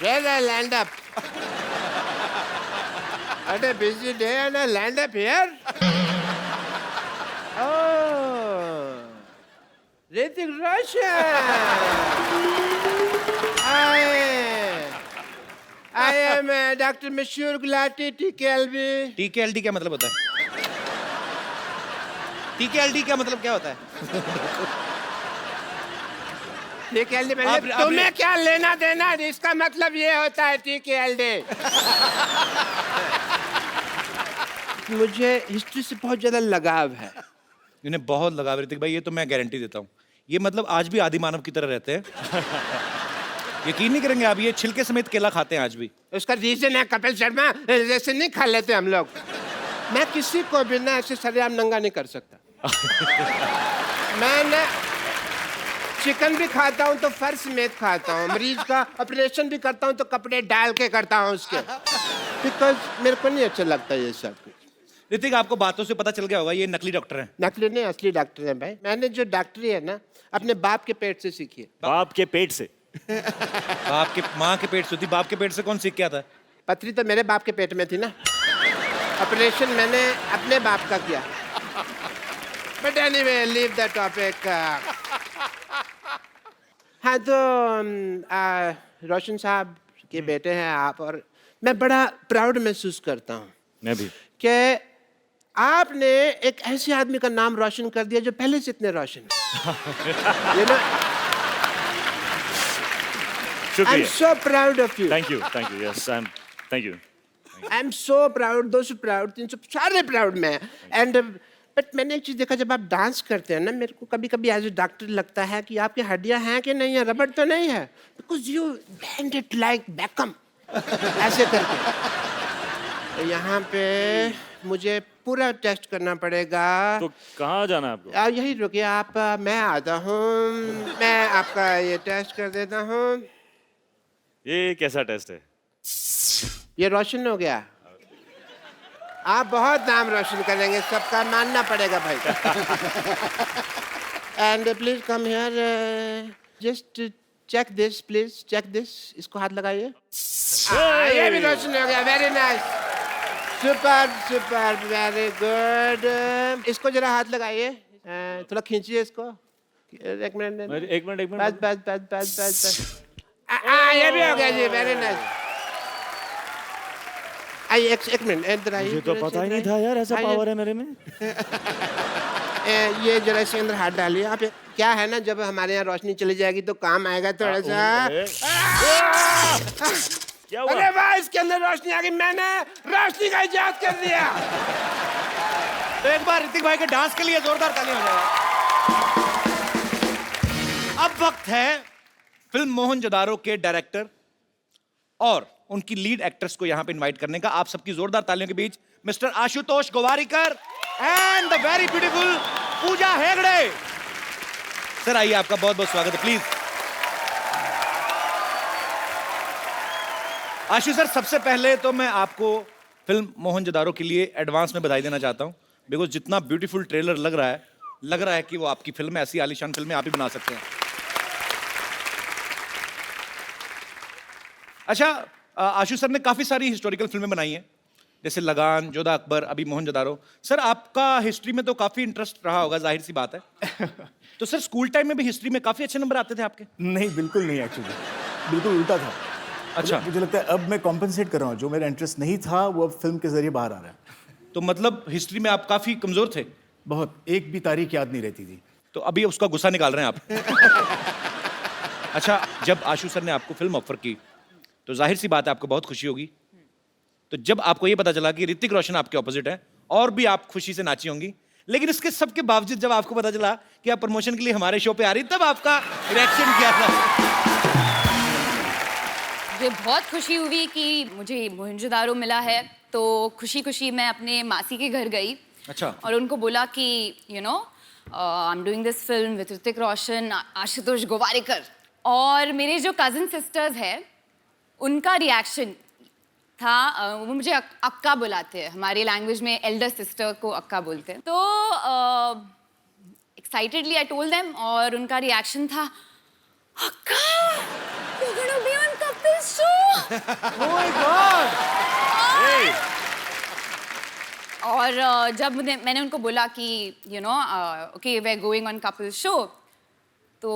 Where I land up? What a busy day and I land up here? Oh, Hrithik Roshan. I am Dr. Mashur Gulati, TKLB. TKLD क्या मतलब होता है? TKLD क्या मतलब क्या होता है? TKLD मतलब तुम्हें क्या लेना देना? इसका मतलब ये होता है TKLD. मुझे हिस्ट्री से बहुत ज्यादा लगाव है. इन्हें बहुत लगाव ऋतिक भाई, ये तो मैं गारंटी देता हूँ. ये मतलब आज भी आदि मानव की तरह रहते हैं. यकीन नहीं करेंगे आप, ये छिलके समेत केला खाते हैं आज भी. उसका रीजन है कपिल शर्मा, जैसे नहीं खा लेते हम लोग. मैं किसी को भी ना ऐसे सरेआम नंगा नहीं कर सकता. मैं ना चिकन भी खाता हूँ तो फर्श समेत खाता हूँ. मरीज का ऑपरेशन भी करता हूँ तो कपड़े डाल के करता हूँ उसके. बिकॉज मेरे को नहीं अच्छा लगता ये सब कुछ. ऋतिक, आपको बातों से पता चल गया होगा ये नकली डॉक्टर हैं. नकली नहीं, असली डॉक्टर है भाई. मैंने जो डॉक्टरी है ना अपने बाप के पेट से सीखी है. बाप के पेट से? बाप के माँ के पेट से होती, बाप के पेट से कौन सीख के आता है? पथरी तो मेरे बाप के पेट में थी ना. ऑपरेशन मैंने अपने बाप का किया. But anyway, leave the topic. हाँ तो रोशन साहब के बेटे हैं आप, और मैं बड़ा प्राउड महसूस करता हूँ. मैं भी. कि आपने एक ऐसे आदमी का नाम रोशन कर दिया जो पहले से इतने रोशन है. You know, I'm शुक्रिया. so proud of you. Thank you. Yes, thank you. I'm so proud, those proud, 300 सारे proud मैं. And बट मैंने एक चीज देखा, जब आप डांस करते हैं ना, मेरे को कभी कभी एज ए डॉक्टर लगता है कि आपकी हड्डियां हैं कि नहीं है, रबड़ तो नहीं है. Because you band it like Beckham ऐसे करके. तो यहाँ पे मुझे पूरा टेस्ट करना पड़ेगा. तो कहाँ जाना है आपको? यही रुकिए आप, मैं आता हूँ. मैं आपका ये टेस्ट कर देता हूँ. ये कैसा टेस्ट है? ये रोशन हो गया. आप बहुत नाम रोशन करेंगे, सबका मानना पड़ेगा भाई. And please come here, just check this, please check this. इसको हाथ लगाइए. ये भी रोशन हो गया. Very nice, super super, very good. इसको जरा हाथ लगाइए, थोड़ा खींचिए इसको. एक मिनट. बस बस बस बस बस बस. ये भी हो गया जी. Very nice. आइए एक मिनट इधर आइए. मुझे तो पता ही नहीं था यार ऐसा पावर है मेरे में. ये जरा इसके अंदर हाथ डालिए आप. क्या है ना, जब हमारे यहाँ रोशनी चली जाएगी तो काम आएगा थोड़ा सा. क्या हुआ? अरे वाह, इसके अंदर रोशनी आ गई. मैंने रोशनी का इजाद कर दिया. तो एक बार ऋतिक भाई के डांस के लिए जोरदार ताली हो जाए. अब वक्त है फिल्म मोहनजोदारो के डायरेक्टर और उनकी लीड एक्ट्रेस को यहां पे इनवाइट करने का. आप सबकी जोरदार तालियों के बीच mister Ashutosh Gowariker and the very beautiful Pooja Hegde. Sir आइए, आपका बहुत बहुत स्वागत है. प्लीज आशु सर, सबसे पहले तो मैं आपको फिल्म मोहनजोदारो के लिए एडवांस में बधाई देना चाहता हूं. बिकॉज जितना ब्यूटीफुल ट्रेलर लग रहा है कि वो आपकी फिल्म है. ऐसी आलीशान फिल्में आप ही बना सकते हैं. अच्छा, आशु सर ने काफी सारी हिस्टोरिकल फिल्में बनाई हैं, जैसे लगान, जोधा अकबर, अभी मोहनजोदारो. सर आपका हिस्ट्री में तो काफी इंटरेस्ट रहा होगा, जाहिर सी बात है. तो सर स्कूल टाइम में भी हिस्ट्री में काफी अच्छे नंबर आते थे आपके? नहीं, बिल्कुल नहीं. एक्चुअली बिल्कुल उल्टा था. अच्छा. मुझे लगता है अब मैं कॉम्पेंसेट कर रहा हूँ. जो मेरा इंटरेस्ट नहीं था वो अब फिल्म के जरिए बाहर आ रहा है. तो मतलब हिस्ट्री में आप काफी कमजोर थे? बहुत. एक भी तारीख याद नहीं रहती थी. तो अभी उसका गुस्सा निकाल रहे हैं आप. अच्छा, जब आशु सर ने आपको फिल्म ऑफर की तो जाहिर सी बात है आपको बहुत खुशी होगी. तो जब आपको ये पता चला कि ऋतिक रोशन आपके ऑपोजिट है, और भी आप खुशी से नाची होंगी. लेकिन इसके सब के बावजूद जब आपको पता चला कि आप प्रमोशन के लिए हमारे शो पे आ रही, तब आपका रिएक्शन क्या था? मुझे बहुत खुशी हुई कि मुझे मोहनजोदारो मिला है. तो खुशी खुशी मैं अपने मासी के घर गई. अच्छा. और उनको बोला कि you know I am doing this film with Hrithik Roshan, Ashutosh Gowariker. और मेरे जो कजिन सिस्टर्स हैं उनका रिएक्शन था, वो मुझे अक्का बुलाते हैं. हमारी लैंग्वेज में एल्डर सिस्टर को अक्का बोलते हैं. तो एक्साइटेडली आई टोल्ड देम, और उनका रिएक्शन था, अक्का, you're gonna be on Kapil's show. My God. और जब मैंने उनको बोला कि okay we are going on Kapil show, तो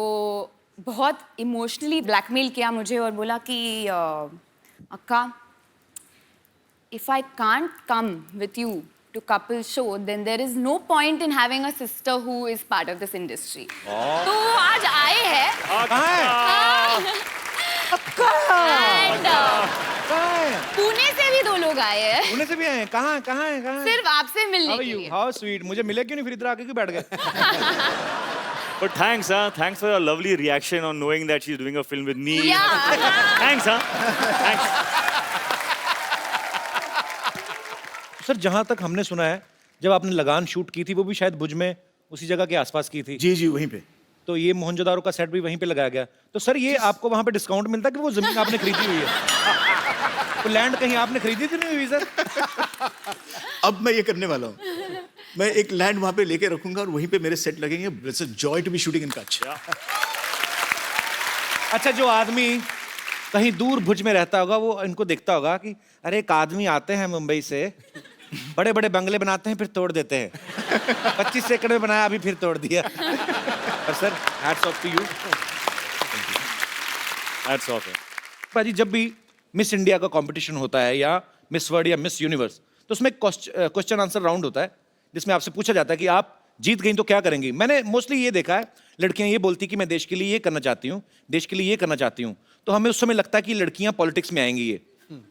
बहुत इमोशनली ब्लैकमेल किया मुझे और बोला कि अक्का, if I can't come with you to couple show, then there is no point in having a sister who is part of this industry. तो आज आए हैं कहाँ है? and कहाँ है? पुणे से भी 2 लोग आए हैं, पुणे से भी आए हैं? कहाँ है? कहाँ है? कहाँ है? सिर्फ आपसे मिलने How are के you? लिए। How sweet. मुझे मिले क्यों नहीं, फिर इधर आके क्यों बैठ गए? But thanks, thanks for your lovely reaction on knowing that she's doing a film with me. Yeah. Thanks, thanks. Sir जहां तक हमने सुना है, जब आपने लगान शूट की थी वो भी शायद भुज में उसी जगह के आसपास की थी, जी जी वहीं पे। तो ये मोहनजोदारो का सेट भी वहीं पे लगाया गया। तो सर ये आपको वहां पे डिस्काउंट मिलता है कि वो जमीन आपने खरीदी हुई है? तो लैंड कहीं आपने खरीदी थी नहीं हुई सर? अब मैं ये करने वाला हूँ, मैं एक लैंड वहां पे लेके रखूंगा और वहीं पे मेरे सेट लगेंगे। It's a joy to be shooting in Kutch. अच्छा, जो आदमी कहीं दूर भुज में रहता होगा वो इनको देखता होगा कि अरे एक आदमी आते हैं मुंबई से, बड़े बड़े बंगले बनाते हैं फिर तोड़ देते हैं, 25 एकड़ में बनाया अभी फिर तोड़ दिया। और sir hats off to you. Hats off. भाजी जब भी मिस इंडिया का कंपटीशन होता है या मिस वर्ल्ड या मिस यूनिवर्स, तो उसमें क्वेश्चन आंसर राउंड होता है जिसमें आपसे पूछा जाता है कि आप जीत गई तो क्या करेंगी। मैंने मोस्टली ये देखा है, लड़कियां ये बोलती कि मैं देश के लिए ये करना चाहती हूँ, देश के लिए ये करना चाहती हूँ, तो हमें उस समय लगता है कि लड़कियां पॉलिटिक्स में आएंगी ये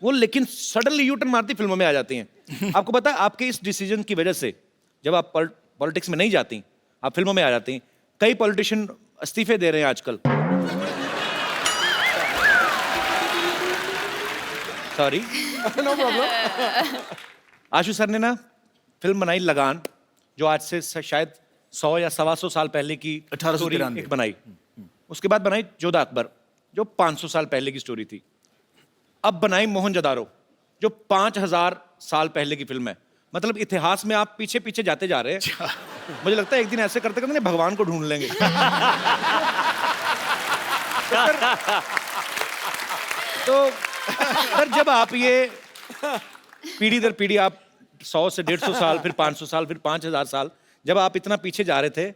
वो, लेकिन सडनली यू टर्न मारती फिल्मों में आ जाती हैं। आपको पता है आपके इस डिसीजन की वजह से जब आप पॉलिटिक्स में नहीं जाती, आप फिल्मों में आ जाती, कई पॉलिटिशियन इस्तीफे दे रहे हैं आजकल। Sorry, no problem. Ashu sir ने ना फिल्म बनाई लगान, जो आज से शायद 100 या 125 साल पहले की 1893 एक बनाई। उसके बाद बनाई जोधा अकबर, जो 500 साल पहले की स्टोरी थी। अब बनाई मोहनजोदारो, जो 5000 साल पहले की फिल्म है। मतलब इतिहास में आप पीछे पीछे जाते जा रहे हैं। मुझे लगता है एक दिन ऐसे करते करते भगवान को ढूंढ लेंगे। तो सर जब आप ये पीढ़ी दर पीढ़ी, आप 100 से 150 साल, फिर 500 साल, फिर 5000 साल, जब आप इतना पीछे जा रहे थे,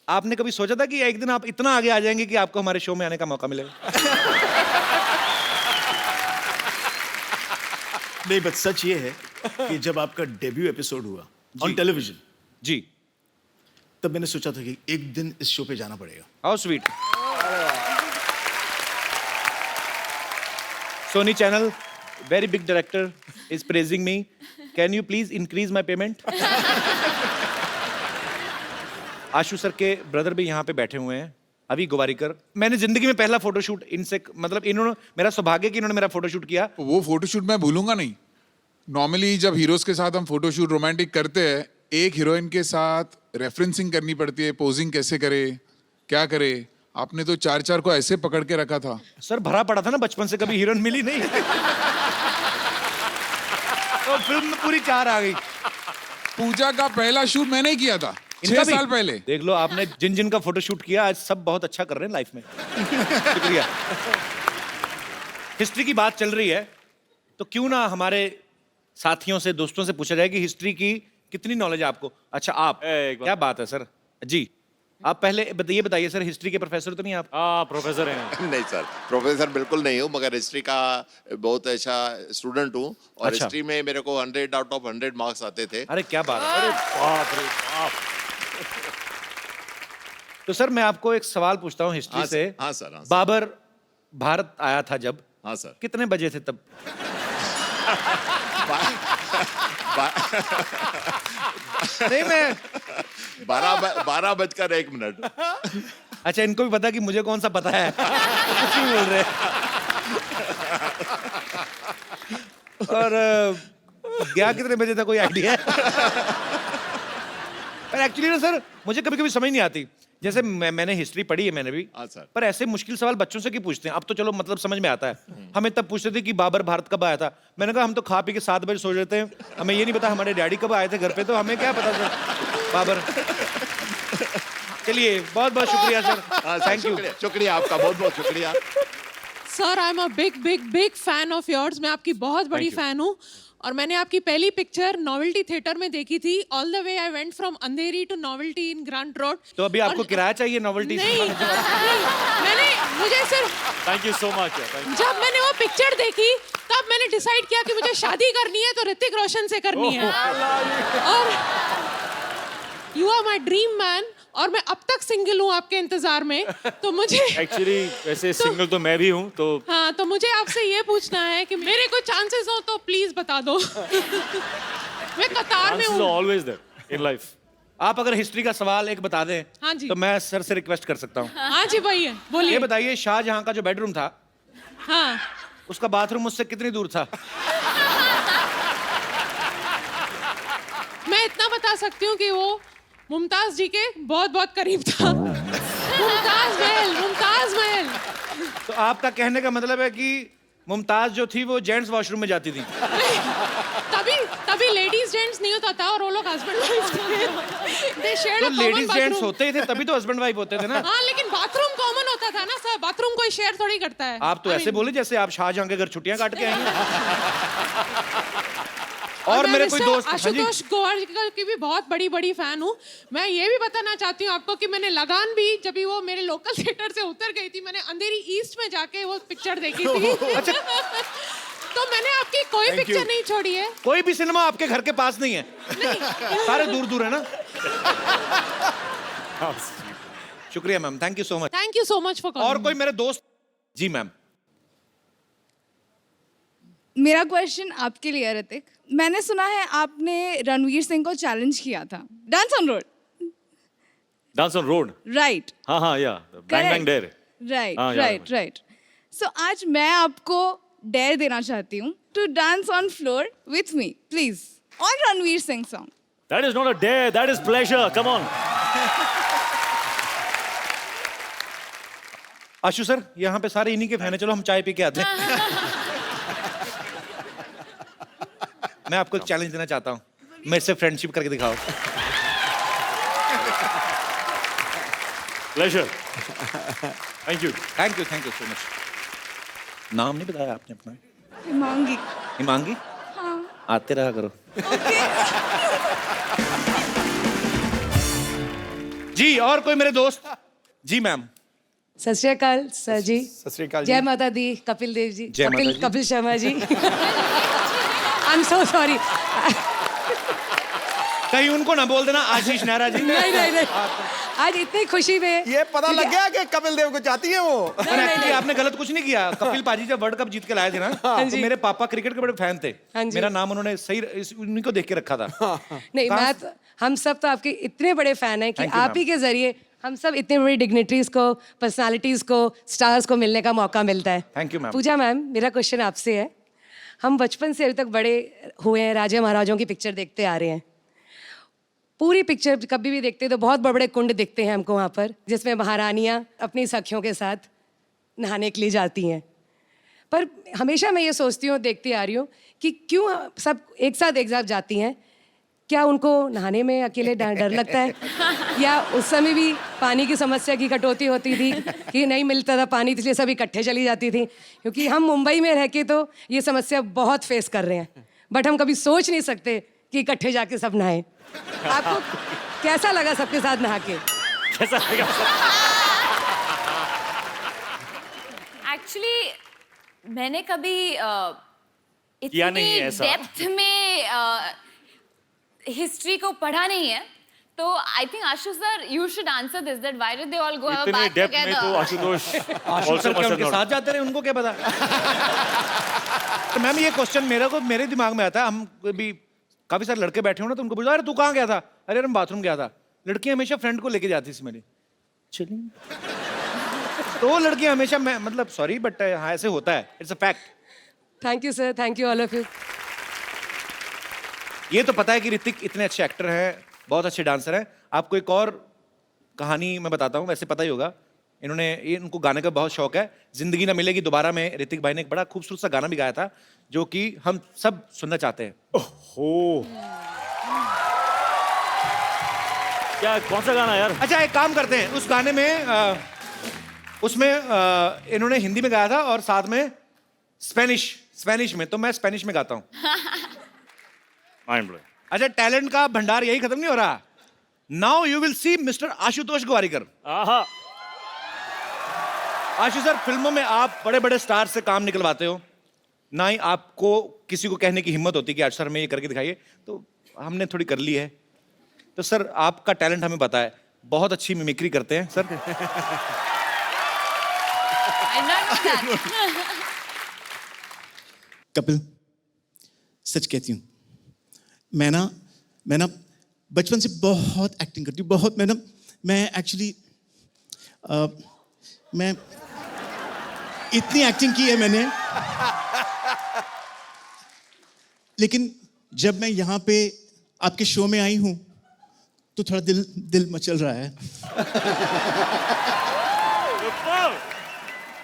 आपने कभी सोचा था कि एक दिन आप इतना आगे आ जाएंगे कि आपको हमारे शो में आने का मौका मिलेगा? नहीं, बस सच ये है कि जब आपका डेब्यू एपिसोड हुआ ऑन टेलीविजन, जी, तब मैंने सोचा था कि एक दिन इस शो पे जाना पड़ेगा। How sweet. Sony channel, very big director is praising me. Can you please increase my payment? Ashu sir के ब्रदर भी यहाँ पे बैठे हुए हैं, अभी गोवारिकर। मैंने जिंदगी में पहला फोटोशूट इनसे, मतलब इन्होंने, मेरा सौभाग्य कि इन्होंने मेरा फोटोशूट किया। वो फोटोशूट मैं भूलूंगा नहीं। नॉर्मली जब हीरोज के साथ हम फोटोशूट रोमांटिक करते हैं, एक हीरोइन के साथ रेफरेंसिंग करनी पड़ती है, पोजिंग कैसे करे, क्या करे। आपने तो 4-4 को ऐसे पकड़ के रखा था। सर भरा पड़ा था ना बचपन से, कभी हीरोइन मिली नहीं। तो फिल्म में पूरी 4 आ गई। पूजा का पहला शूट मैंने ही किया था 6 साल पहले। देख लो आपने जिन जिन का फोटोशूट किया, आज सब बहुत अच्छा कर रहे हैं लाइफ में। शुक्रिया। हिस्ट्री की बात चल रही है, तो क्यों ना हमारे साथियों से, दोस्तों से पूछा जाए कि हिस्ट्री की कितनी नॉलेज है आपको। अच्छा आप, क्या बात है सर जी, आप पहले ये बताइए सर, हिस्ट्री के प्रोफेसर तो नहीं आप? प्रोफेसर हैं। नहीं सर, प्रोफेसर बिल्कुल नहीं हूँ, मगर हिस्ट्री का बहुत अच्छा स्टूडेंट हूँ। और अच्छा। हिस्ट्री में मेरे को 100 आउट ऑफ 100 मार्क्स आते थे। अरे क्या बात है। अरे बाप रे बाप। तो सर मैं आपको एक सवाल पूछता हूँ हिस्ट्री से। हाँ सर, हाँ सर। बाबर भारत आया था जब, हाँ सर। कितने बजे थे तब? नहीं मैं 12:01। अच्छा, इनको भी पता कि मुझे कौन सा पता है। कुछ नहीं बोल रहे। और गया कितने बजे था, कोई आइडिया है? पर एक्चुअली ना सर, मुझे कभी कभी समझ नहीं आती। जैसे मैंने हिस्ट्री पढ़ी है, मैंने भी, हाँ सर। पर ऐसे मुश्किल सवाल बच्चों से क्यों पूछते हैं? अब तो चलो मतलब समझ में आता है। हमें तब पूछते थे कि बाबर भारत कब आया था। मैंने कहा हम तो खा पी के 7 बजे सो जाते हैं, हमें ये नहीं पता हमारे डैडी कब आए थे घर पे, तो हमें क्या पता सर बाबर। चलिए बहुत बहुत शुक्रिया सर, हाँ सर, थैंक यू। शुक्रिया आपका, बहुत बहुत शुक्रिया। Sir I am a big fan of yours. मैं आपकी बहुत बड़ी फैन हूँ और मैंने आपकी पहली पिक्चर नॉवेल्टी थिएटर में देखी थी. All the way I went from Andheri to Novelty in Grant Road. तो अभी आपको किराया चाहिए नॉवेल्टी? नहीं, मैंने मुझे सिर्फ थैंक यू सो मच. जब मैंने वो पिक्चर देखी तब मैंने डिसाइड किया कि मुझे शादी करनी है तो ऋतिक रोशन से करनी है. और you are my dream man और मैं अब तक सिंगल हूँ आपके इंतजार में. तो मुझे एक्चुअली वैसे सिंगल तो मैं भी हूँ, तो हाँ, तो मुझे आपसे ये पूछना है कि मेरे कोई चांसेस हो तो प्लीज बता दो. मैं कतार में chances हूँ. are always there in life. आप अगर हिस्ट्री का सवाल एक बता दें हाँ जी. तो मैं सर से रिक्वेस्ट कर सकता हूँ. हाँ जी भाई ये बोलिए. बताइए, शाहजहां का जो बेडरूम था हाँ, उसका बाथरूम मुझसे कितनी दूर था? मैं इतना बता सकती हूँ कि वो मुमताज जी के बहुत बहुत करीब था. मुमताज महल. तो आपका कहने का मतलब है कि मुमताज जो थी वो जेंट्स वॉशरूम में जाती थी? तभी लेडीज जेंट्स नहीं होता था और वो लोग हस्बैंड वाइफ थे. They shared तो a common ladies gents bathroom. होते ही थे तभी तो हस्बैंड वाइफ होते थे ना. हाँ, लेकिन बाथरूम कॉमन होता था ना सर. बाथरूम कोई शेयर थोड़ी करता है. आप तो ऐसे बोले जैसे आप शाहजहां के घर छुट्टियां काट के आए हैं. और मैं मेरे कोई मिस्टर दोस्त, हाँ जी, आशुतोष गोवारिकर की भी बहुत बड़ी फैन हूँ. मैं ये भी बताना चाहती हूँ आपको कि मैंने लगान भी जब भी वो मेरे लोकल थिएटर से उतर गई थी, मैंने अंधेरी ईस्ट में जाके वो पिक्चर देखी थी. तो मैंने आपकी कोई पिक्चर नहीं छोड़ी है. कोई भी सिनेमा आपके घर के पास नहीं है. सारे दूर दूर है ना. शुक्रिया ma'am, thank you so much. Thank you so much for और कोई मेरे दोस्त? जी मैम. मेरा क्वेश्चन आपके लिए है ऋतिक. मैंने सुना है आपने रणवीर सिंह को चैलेंज किया था dance on road. Dance on road. Right. हाँ या bang bang dare. Right. So आज मैं आपको डेयर देना चाहती हूँ to dance on floor with me please on Ranveer Singh song. That is not a dare, that is pleasure. Come on. Ashu sir, यहाँ पे सारे इन्हीं के फैन है. चलो हम चाय पी के आते हैं. मैं आपको एक चैलेंज देना चाहता हूँ. मेरे से फ्रेंडशिप करके दिखाओ. Pleasure. Thank you. Thank you so much. नाम नहीं बताया आपने अपना? हिमांगी. हिमांगी. हाँ. आते रहा करो. जी, और कोई मेरे दोस्त? जी मैम. सत श्री अकाल सर जी. सत श्री अकाल जी. जय माता दी. कपिल देव जी. जय माता दी. Kapil Sharma ji. I am so sorry. कहीं उनको ना बोल देना आशीष नेहरा जी. नहीं. आज इतनी खुशी में ये पता लग गया कि कपिल देव को चाहती है वो. और एक्चुअली आपने गलत कुछ नहीं किया. कपिल पाजी जब वर्ल्ड कप जीत के लाए थे ना, तो मेरे पापा क्रिकेट के बड़े फैन थे. हाँ जी. मेरा नाम उन्होंने सही उन्हीं को देख के रखा था. नहीं, मैं हम सब तो आपके इतने बड़े फैन हैं कि Thank you, आप ही के जरिए हम सब इतने बड़ी डिग्निटरीज को, पर्सनालिटीज को, स्टार्स को मिलने का मौका मिलता है. Thank you ma'am. Pooja ma'am, मेरा क्वेश्चन आपसे है. हम बचपन से अभी तक बड़े हुए हैं, राजा महाराजाओं की पिक्चर देखते आ रहे हैं. पूरी पिक्चर कभी भी देखते हैं तो बहुत बड़े बड़े कुंड दिखते हैं हमको वहाँ पर, जिसमें महारानियाँ अपनी सखियों के साथ नहाने के लिए जाती हैं. पर हमेशा मैं ये सोचती हूँ, देखती आ रही हूँ कि क्यों सब एक साथ जाती हैं. क्या उनको नहाने में अकेले डर लगता है, या उस समय भी पानी की समस्या की कटौती होती थी कि नहीं मिलता था पानी, इसलिए सब इकट्ठे चली जाती थी? क्योंकि हम मुंबई में रह के तो ये समस्या बहुत फेस कर रहे हैं, बट हम कभी सोच नहीं सकते कि इकट्ठे जाके सब नहाएं. आपको कैसा लगा सबके साथ नहा के? कैसा लगा? एक्चुअली मैंने कभी किया नहीं इतनी है ऐसा. डेप्थ में हिस्ट्री को पढ़ा नहीं है. तो I think Ashu sir you should answer this, that why did they all go have a इतने बाथ डेप्थ में तो टुगेदर. आशुतोष आशु also सर क्या must उनके have साथ not. जाते रहे, उनको क्या पता. तो मैम ये क्वेश्चन मेरे दिमाग में आता है. हम भी काफी सारे लड़के बैठे हो ना, तो उनको पूछा, अरे तू कहाँ गया था? अरे मैं बाथरूम गया था. लड़कियां हमेशा फ्रेंड को लेके जाती थी मेरी. चलिए. तो लड़कियां हमेशा, मैं मतलब सॉरी बट हाँ ऐसे होता है. It's a fact. Thank you sir, thank you all of you. ये तो पता है कि ऋतिक इतने अच्छे एक्टर हैं, बहुत अच्छे डांसर हैं. आपको एक और कहानी मैं बताता हूँ, वैसे पता ही होगा. इनको गाने का बहुत शौक है. जिंदगी ना मिलेगी दोबारा में ऋतिक भाई ने एक बड़ा खूबसूरत सा गाना भी गाया था, जो कि हम सब सुनना चाहते हैं. ओहो, क्या कौन सा गाना यार? अच्छा एक काम करते हैं, उस गाने में उसमें इन्होंने हिंदी में गाया था और साथ में स्पेनिश में, तो मैं स्पेनिश में गाता हूँ। Mind blowing. अच्छा, टैलेंट का भंडार यही खत्म नहीं हो रहा। Now you will see mister Ashutosh Gowariker. आहा। आशु सर, फिल्मों में आप बड़े बड़े स्टार से काम निकलवाते हो, ना ही आपको किसी को कहने की हिम्मत होती कि आज सर में ये करके दिखाइए, तो हमने थोड़ी कर ली है। तो सर, आपका टैलेंट हमें पता है, बहुत अच्छी मिमिक्री करते हैं sir. I know that. Kapil, सच कहती हूँ, मैं ना बचपन से बहुत एक्टिंग करती हूँ, बहुत। मैं एक्चुअली मैं इतनी एक्टिंग की है मैंने, लेकिन जब मैं यहाँ पे आपके शो में आई हूँ तो थोड़ा दिल मचल रहा है।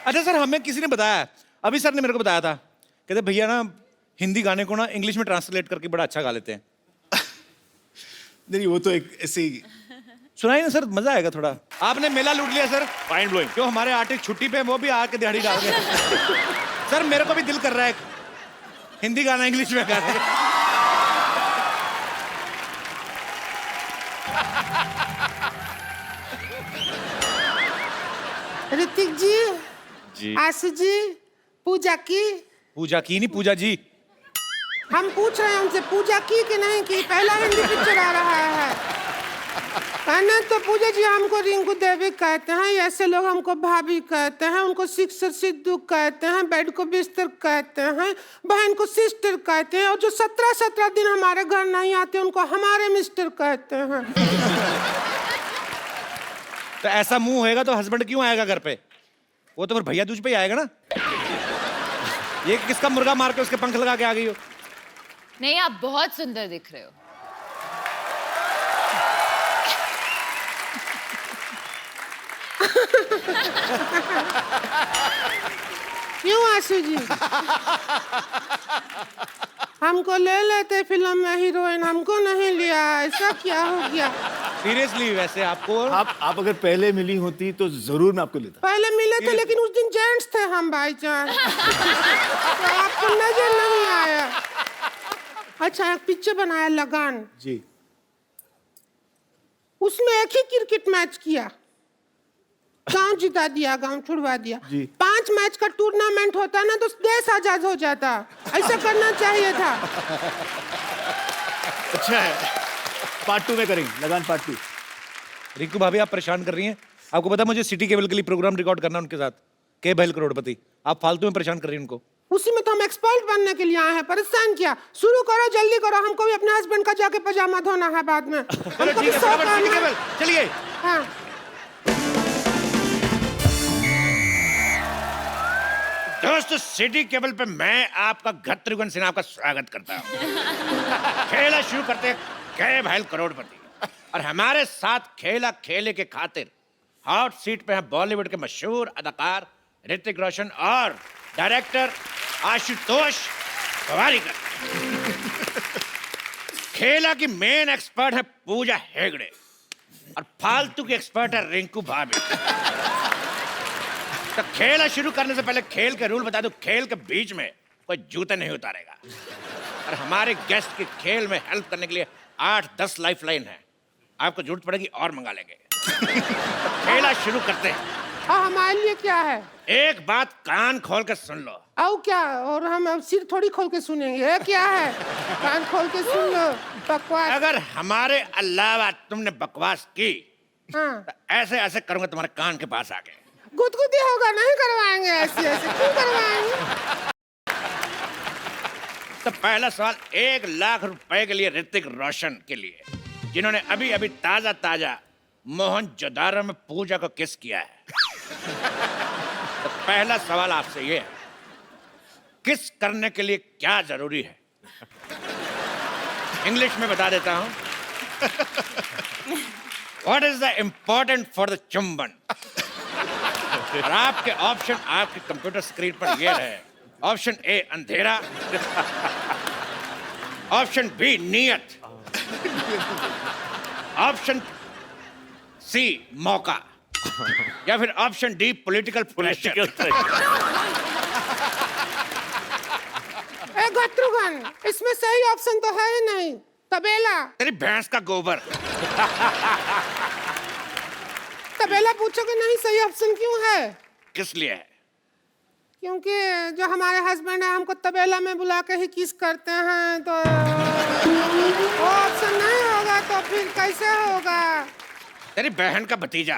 अच्छा सर, हमें किसी ने बताया, अभी सर ने मेरे को बताया था, कहते भैया ना हिंदी गाने को ना इंग्लिश में ट्रांसलेट करके बड़ा अच्छा गा लेते हैं। नहीं, वो तो एक ऐसे ही। सुनाइए ना सर, मजा आएगा थोड़ा। आपने मेला लूट लिया सर। Mind blowing. जो हमारे आर्टिस्ट छुट्टी पे वो भी आके दिहाड़ी डाल रहे हैं। सर, मेरे को भी दिल कर रहा है हिंदी गाना इंग्लिश में गाने का। ऋतिक जी, आशु जी, पूजा की नहीं, पूजा जी। हम पूछ रहे हैं उनसे, पूजा की कि नहीं की? पहला हिंदी पिक्चर आ रहा है। कहना तो पूजा जी हमको रिंकू देवी कहते हैं, ऐसे लोग हमको भाभी कहते हैं, उनको सिक्सर सिद्धू कहते हैं, बेड को बिस्तर कहते हैं, बहन को सिस्टर कहते हैं, और जो 17 दिन हमारे घर नहीं आते उनको हमारे मिस्टर कहते हैं। तो ऐसा मुंह होएगा तो हस्बैंड क्यों आएगा घर पे? वो तो फिर भैया दूज पे ही आएगा ना। ये किसका मुर्गा मार के उसके पंख लगा के आ गई हो? नहीं, आप बहुत सुंदर दिख रहे हो। क्यों आशु जी? हमको ले लेते फिल्म में हीरोइन, हमको नहीं लिया, ऐसा क्या हो गया? सीरियसली, वैसे आपको आप अगर पहले मिली होती तो जरूर मैं आपको लेता। पहले मिले थे लेकिन उस दिन जेंट्स थे हम भाईजान, तो आपको नजर नहीं आया। अच्छा, एक पिक्चर बनाया लगान जी, उसमें एक ही क्रिकेट मैच किया, गांव जिता दिया, गांव छुड़वा दिया। जी। 5 मैच का टूर्नामेंट होता ना तो देश आजाद हो जाता, ऐसा करना चाहिए था। अच्छा है, पार्ट 2 में करेंगे, लगान पार्ट 2। रिंकू भाभी, आप परेशान कर रही हैं। आपको पता है मुझे सिटी केबल के लिए प्रोग्राम रिकॉर्ड करना उनके साथ, के बैल करोड़पति। आप फालतू में परेशान कर रही हैं उनको। उसी में तो हम एक्सपर्ट बनने के लिए आए हैं, परेशान किया। शुरू करो, जल्दी करो, हमको भी अपने हस्बैंड का जाके पजामा धोना है बाद में। चलो ठीक है, फटाफट सिटी केबल, चलिए। हाँ। दोस्तों, सिटी केबल पे मैं आपका गत्रुघ्न सिन्हा का स्वागत करता हूँ। खेला शुरू करते के भाई करोड़पति, और हमारे साथ खेले के खातिर हॉट सीट पे हैं बॉलीवुड के मशहूर अदाकार ऋतिक रोशन और डायरेक्टर आशुतोष गोवारिकर। खेला की मेन एक्सपर्ट है पूजा हेगड़े और फालतू की एक्सपर्ट है रिंकू भाभी। तो खेल शुरू करने से पहले खेल के रूल बता दूं, खेल के बीच में कोई जूते नहीं उतारेगा, और हमारे गेस्ट की खेल में हेल्प करने के लिए 8-10 लाइफलाइन है, आपको जरूरत पड़ेगी और मंगा लेंगे। तो खेला शुरू करते हैं। और हमारे लिए क्या है? एक बात कान खोल के सुन लो। और क्या? और हम अब सिर थोड़ी खोल के सुनेंगे, ये क्या है? कान खोल के सुन लो, बकवास। अगर हमारे अलावा तुमने बकवास की, हाँ। तो ऐसे ऐसे करूंगा तुम्हारे कान के पास आके। गुदगुदी होगा, नहीं करवाएंगे ऐसे ऐसे, क्यों करवाएंगे? तो पहला सवाल 1 लाख रुपए के लिए ऋतिक रोशन के लिए, जिन्होंने अभी अभी ताजा मोहनजोदारो में पूजा को किस किया है। तो पहला सवाल आपसे ये है, किस करने के लिए क्या जरूरी है? इंग्लिश में बता देता हूं। What is the important for the चुंबन? और आपके ऑप्शन आपके कंप्यूटर स्क्रीन पर ये रहे। ऑप्शन ए अंधेरा, ऑप्शन बी नियत, ऑप्शन सी मौका, या फिर ऑप्शन डी पॉलिटिकल प्रेशर? ए गत्रुगन, इसमें सही ऑप्शन तो है ही नहीं। तबेला। तेरी भैंस का गोबर। तबेला पूछोगे नहीं सही ऑप्शन क्यों है? किस लिए है? क्योंकि जो हमारे हस्बैंड है हमको तबेला में बुला के ही किस करते हैं, तो वो ऑप्शन नहीं होगा तो फिर कैसे होगा? तेरी बहन का भतीजा।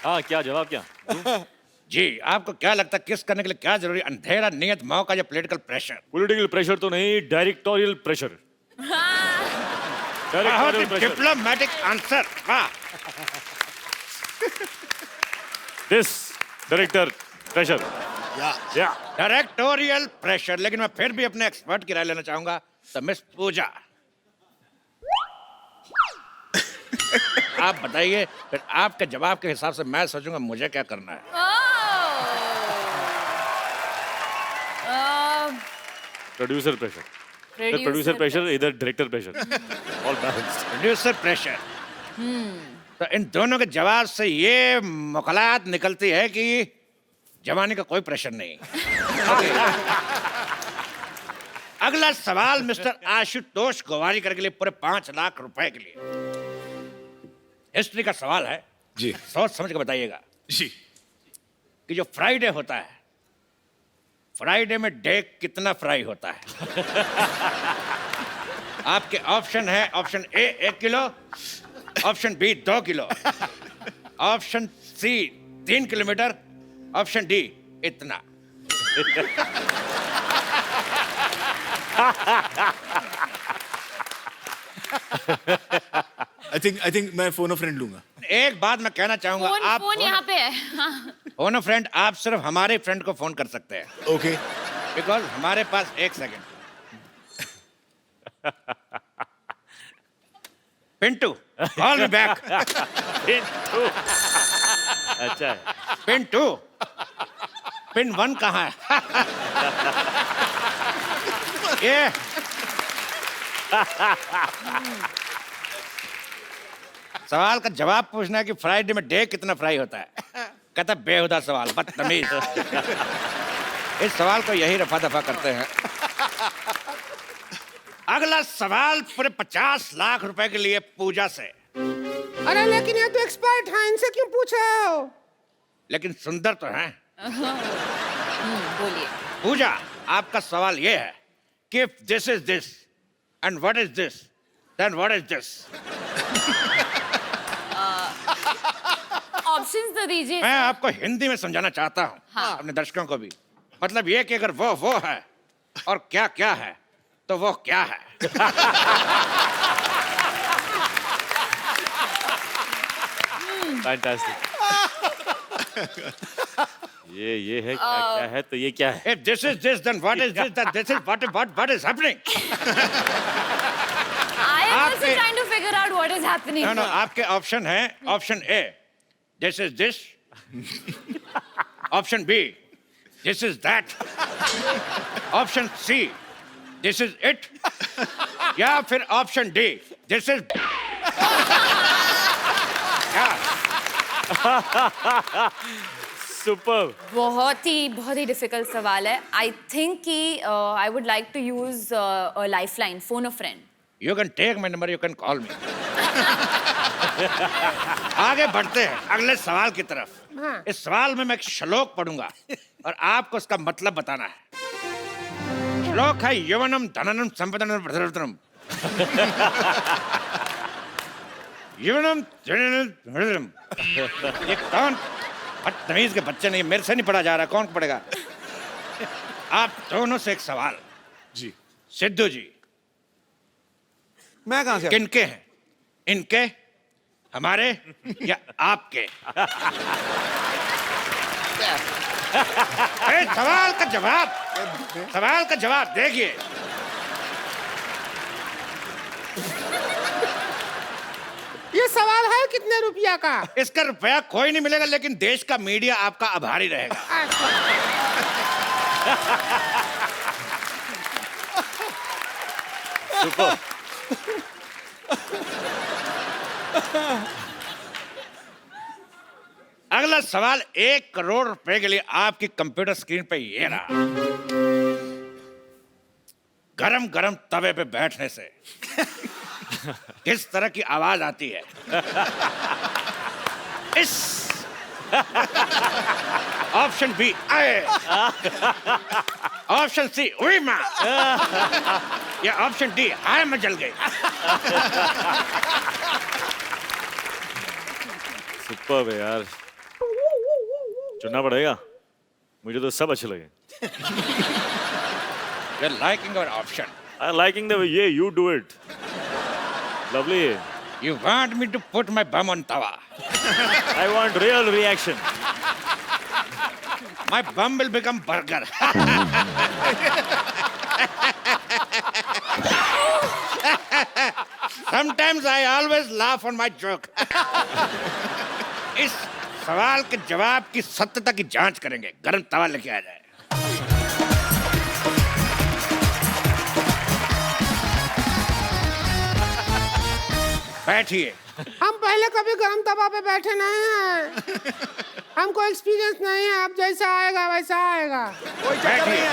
हाँ, क्या जवाब क्या? जी, आपको क्या लगता है किस करने के लिए क्या जरूरी? अंधेरा, नियत, मौका या पॉलिटिकल प्रेशर? पॉलिटिकल प्रेशर तो नहीं, डायरेक्टोरियल प्रेशर। बहुत ही डिप्लोमेटिक आंसर। वाह। This director pressure. या डायरेक्टोरियल प्रेशर। लेकिन मैं फिर भी अपने एक्सपर्ट की राय लेना चाहूंगा। तो मिस पूजा, आप बताइए, फिर आपके जवाब के हिसाब से मैं सोचूंगा मुझे क्या करना है। Producer pressure. प्रोड्यूसर प्रेशर, इधर director pressure. All balanced. Producer pressure. तो इन दोनों के जवाब से ये मुकलात निकलती है कि जवानी का कोई प्रेशर नहीं। अगला सवाल मिस्टर आशुतोष गोवारिकर के लिए, पूरे 5 लाख रुपए के लिए। हिस्ट्री का सवाल है जी। सोच समझ के बताइएगा जी। कि जो फ्राइडे होता है, फ्राइडे में डे कितना फ्राई होता है? आपके ऑप्शन है, option A 1 kilo, option B 2 kilo, option C 3 kilometre, option D इतना। आई थिंक मैं फोन फ्रेंड लूंगा। एक बात मैं कहना चाहूंगा, आप फोन यहाँ पे है। फोन फ्रेंड आप सिर्फ हमारे फ्रेंड को फोन कर सकते हैं। ओके। बिकॉज हमारे पास 1 second. Pintu, call me back. Pintu. अच्छा है। पिंटू, पिन 1 कहाँ है? ये सवाल का जवाब पूछना है कि फ्राइडे में डे कितना फ्राई होता है। कहता बेहुदा सवाल, बदतमीज। इस सवाल को यही रफा दफा करते हैं। अगला सवाल पूरे 50 लाख रुपए के लिए पूजा से। अरे लेकिन ये तो एक्सपर्ट हैं, इनसे क्यों पूछ रहे हो? लेकिन सुंदर तो हैं। बोलिए। पूजा, आपका सवाल ये है कि if this is this and what is this, then what is this? Options तो दीजिए। मैं आपको हिंदी में समझाना चाहता हूँ। हाँ। अपने दर्शकों को भी। मतलब ये कि अगर वो है और क्या क्या है तो वो क्या है। फैंटास्टिक। ये है क्या है तो ये क्या है? If this is this, then what is this? That this is what is happening? I am also trying to figure out what is happening. No, आपके ऑप्शन है, option A this is this, option B this is that, option C this is it, या फिर option D this is super. बहुत ही difficult सवाल है। I think कि I would like to use a lifeline, phone a friend. You can take my number, you can call me. आगे बढ़ते हैं अगले सवाल की तरफ। हाँ। इस सवाल में मैं एक श्लोक पढ़ूंगा और आपको उसका मतलब बताना है। श्लोक है यवनम धननम संपदनम प्रधनम। यवनम धननम। ये कौन बदतमीज के बच्चे नहीं, मेरे से नहीं पढ़ा जा रहा, कौन पढ़ेगा? आप दोनों से एक सवाल। जी। सिद्धू जी, मैं कहां से? किनके हैं? इनके, हमारे या आपके? सवाल का जवाब देखिए। ये सवाल है कितने रुपया का? इसका रुपया कोई नहीं मिलेगा, लेकिन देश का मीडिया आपका आभारी रहेगा। अगला सवाल 1 करोड़ रुपए के लिए आपकी कंप्यूटर स्क्रीन पे ये रहा। गरम गरम तवे पे बैठने से किस तरह की आवाज आती है? इस ऑप्शन बी आए, ऑप्शन सी उई मां, या ऑप्शन डी हाय मैं जल गई। सुपर है यार, चुनना पड़ेगा। मुझे तो सब अच्छे लगे। You're liking our option. I'm liking the way you do it. Lovely. You want me to put my bum on tawa? I want real reaction. My bum will become burger. Sometimes I always laugh on my joke. इस सवाल के जवाब की सत्यता की जांच करेंगे। गरम तवा लेके आ जाए। बैठिए। हम पहले कभी गरम तवा पे बैठे नहीं हैं। हमको एक्सपीरियंस नहीं है। अब जैसा आएगा वैसा आएगा। बैठिए।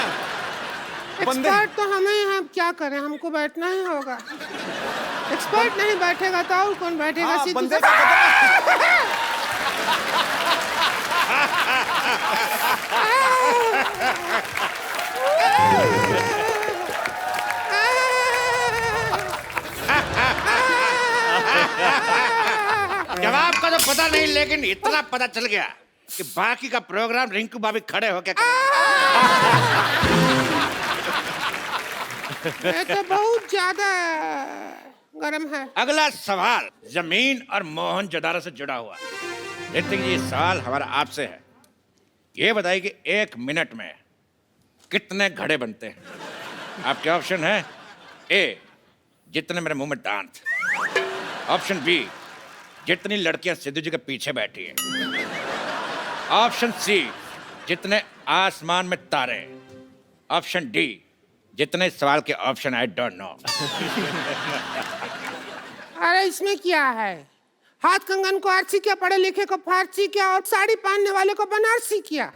एक्सपर्ट तो हम ही हैं। क्या करें, हमको बैठना ही होगा। एक्सपर्ट नहीं बैठेगा तो और कौन बैठेगा? जवाब का तो पता नहीं, लेकिन इतना पता चल गया कि बाकी का प्रोग्राम रिंकू भाभी खड़े होके ये तो बहुत ज्यादा गरम है। अगला सवाल जमीन और मोहनजोदारो से जुड़ा हुआ। ऋतिक जी, सवाल हमारा आपसे है। ये बताइए कि 1 मिनट में कितने घड़े बनते हैं? आपके ऑप्शन है ए, जितने मेरे मुंह में दांत। ऑप्शन बी, जितनी लड़कियां सिद्धू जी के पीछे बैठी हैं। ऑप्शन सी, जितने आसमान में तारे। ऑप्शन डी, जितने सवाल के ऑप्शन आई डोंट नो। अरे इसमें क्या है? हाथ कंगन को आरसी किया, पढ़े लिखे को फारसी किया और साड़ी पहनने वाले को बनारसी किया।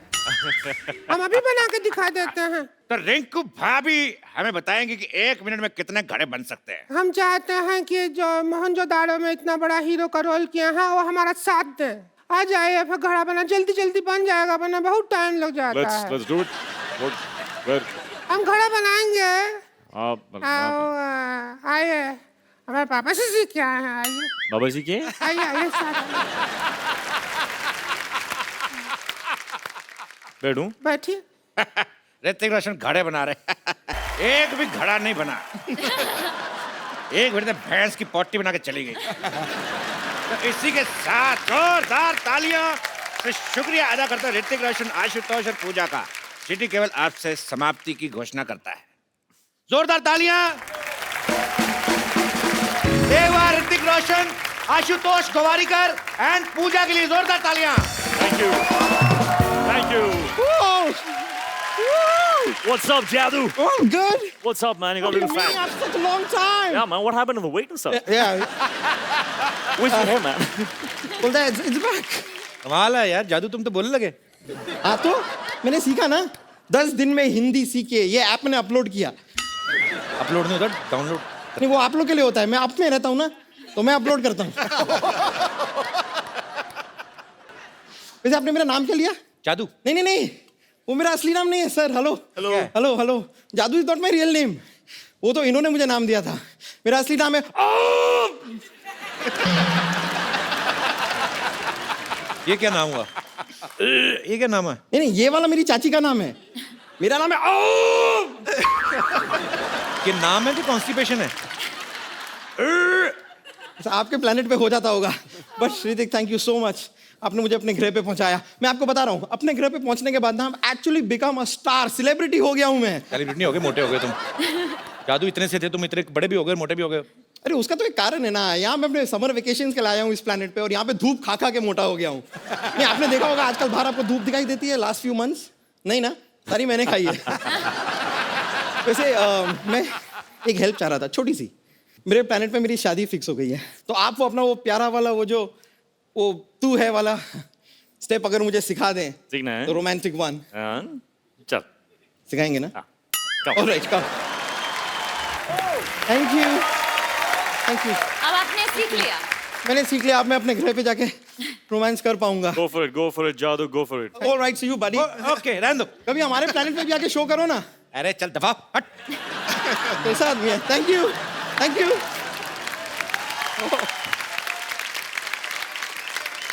हम अभी बना के दिखा देते हैं। तो रिंकू भाभी हमें बताएंगे कि 1 मिनट में कितने घड़े बन सकते हैं। हम चाहते हैं कि जो मोहनजोदारो में इतना बड़ा हीरो का रोल किया है वो हमारा साथ दे। आ जाइए, फिर घड़ा बना जल्दी जल्दी बन जाएगा, वरना बहुत टाइम लग जाता है। Let's do it. हम घड़ा बनाएंगे। आप आइए, हमारे पापा से सीख के आए हैं। आइए बाबा जी के आइए आइए साथ बैठूं? बैठिए। ऋतिक रोशन घड़े बना रहे। एक भी घड़ा नहीं बना। एक मिनट में भैंस की पोटी बना के चली गई। तो इसी के साथ जोरदार तालियां से शुक्रिया अदा करता है ऋतिक रोशन, आशुतोष और पूजा का। सिटी केवल आपसे समाप्ति की घोषणा करता है। जोरदार तालियां एक बार ऋतिक रोशन, आशुतोष गोवारिकर एंड पूजा के लिए। जोरदार तालियां। Thank you. Thank you. What's up, Jadu? Oh, I'm good. What's up, man? You got a little fat. After such a long time. Yeah, man. What happened to the weight and stuff? Yeah. Where's your hair, man? Well, it's back. कमाल है यार, जादू तुम तो बोलने लगे। हाँ तो मैंने सीखा ना, 10 दिन में हिंदी सीखे। ये ऐप मैंने अपलोड किया। अपलोड नहीं होता, डाउनलोड। नहीं, वो आप लोग के लिए होता है। मैं आप में रहता हूँ ना, तो मैं अपलोड करता हूँ। वैसे आपने मेरा नाम क्या लिया? जादू। नहीं नहीं नहीं, वो मेरा असली नाम नहीं है sir. Hello Hello. Hello hello, Jadoo is not my real name. वो तो इन्होंने मुझे नाम दिया था। मेरा असली नाम है ये क्या नाम हुआ? ये क्या नाम है? नहीं नहीं, ये वाला मेरी चाची का नाम है। मेरा नाम है ये नाम है कि कॉन्स्टिपेशन है? आपके प्लेनेट पे हो जाता होगा। बट श्रीदिक, थैंक यू सो मच, आपने मुझे अपने ग्रह पे पहुंचाया। मैं आपको बता रहा हूँ, अपने ग्रह पे पहुंचने के बाद ना हम actually become a star, celebrity हो गया हूँ मैं। सेलिब्रिटी नहीं हो गए, मोटे हो गए तुम। जादू इतने से थे, तुम इतने बड़े भी हो गए, मोटे भी हो गए। अरे उसका तो एक कारण है ना, यहाँ मैं अपने समर वेकेशन के लाया हूँ इस प्लेनेट पे, और यहाँ पे धूप खा खा के मोटा हो गया हूँ। नहीं, आपने देखा होगा आजकल बाहर आपको धूप दिखाई देती है लास्ट फ्यू मंथ्स? नहीं ना, सारी मैंने खाई है। वैसे मैं एक हेल्प चाह रहा था, छोटी सी। मेरे प्लेनेट पे मेरी शादी फिक्स हो गई है, तो आप वो अपना वो प्यारा वाला वो तू है वाला स्टेप अगर मुझे सिखा दें, सीखना है? तो रोमांटिक वन चल सिखाएंगे ना? हाँ, come. Alright, come. Thank you, thank you. अब आपने सीख लिया। मैंने सीख लिया, अब मैं अपने घर पे जाके रोमांस कर पाऊंगा। Go for it, जादू, go for it. Alright, see you buddy. Okay, रहने दो। कभी हमारे प्लेनेट पे भी आके शो करो ना। अरे चल दफा हट। कैसा आदमी है? Thank you, thank you.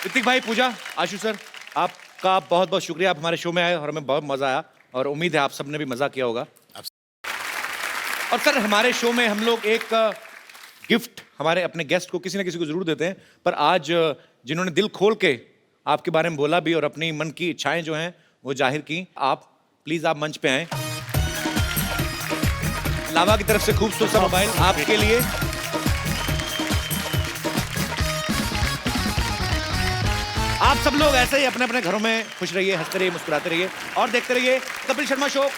Hrithik भाई, पूजा, आशु सर, आपका बहुत बहुत शुक्रिया। आप हमारे शो में आए और हमें बहुत मजा आया और उम्मीद है आप सबने भी मजा किया होगा। और सर, हमारे शो में हम लोग एक गिफ्ट हमारे अपने गेस्ट को किसी ना किसी को जरूर देते हैं, पर आज जिन्होंने दिल खोल के आपके बारे में बोला भी और अपनी मन की इच्छाएं जो हैं वो जाहिर की, आप प्लीज आप मंच पे आए। लावा की तरफ से खूबसूरत सा मोबाइल आपके लिए। आप सब लोग ऐसे ही अपने अपने घरों में खुश रहिए, हंसते रहिए, मुस्कुराते रहिए और देखते रहिए कपिल शर्मा शो।